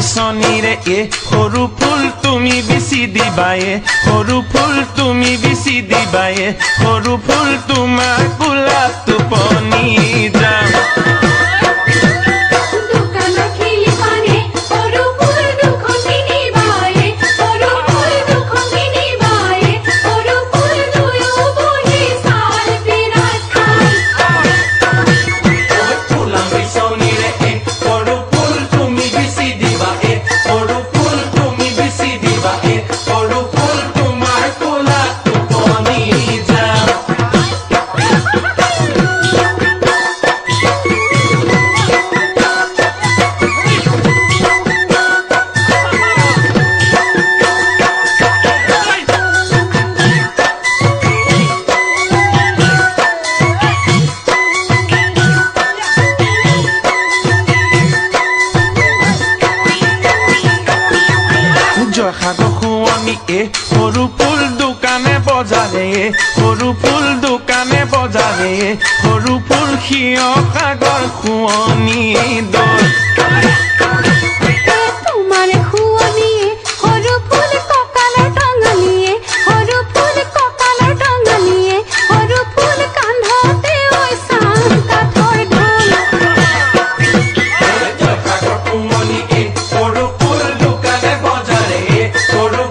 বিচনীৰে সৰু ফুল তুমি বিচি দিবা সৰু ফুল তুমি বিচি দিবা সৰু ফুল তোমাৰ কোলাত টোপনি যাম সৰু ফুল দোকানে বজাৰে সৰু ফুল দোকানে বজাৰে সৰু ফুল সিয় সাগৰ খুৱনি দল তোমাৰ খুৱনিয়ে সৰু ফুল কঁকালৰ টঙালিয়ে সৰু ফুল কঁকালৰ টঙালিয়ে সৰু ফুল কান্ধতে ঐ চাং কাঠৰ ঢোল সাগৰ খুৱনি সৰু ফুল দোকানে বজাৰে সৰু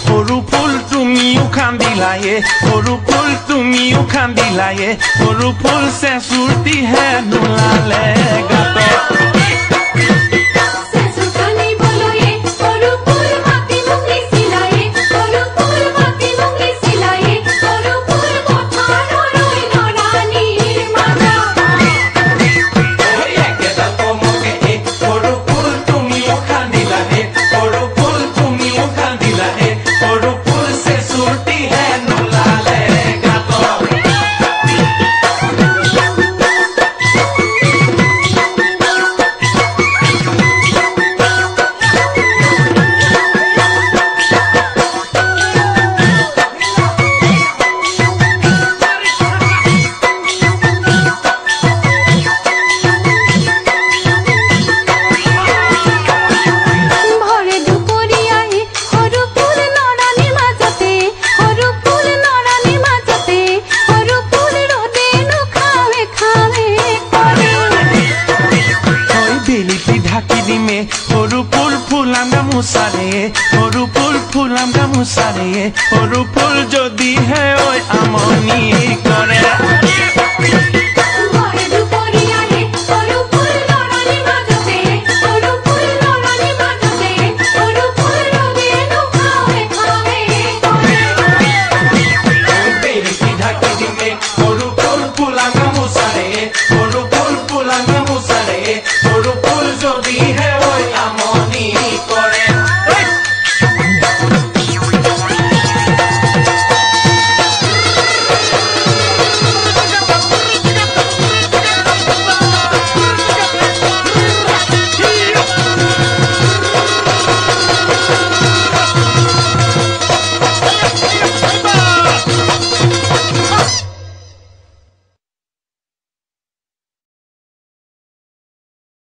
সৰু ফুল তুমিও খান্দিলা সৰু ফুল তুমিও খান্দিলা সৰু ফুল চেচুৰটিহে নোলালে গাতত সৰু ফুল ফুলাম গামোচাৰে সৰু ফুল ফুলাম গামোচাৰে সৰু ফুল যদিহে ঐ আমনি কৰে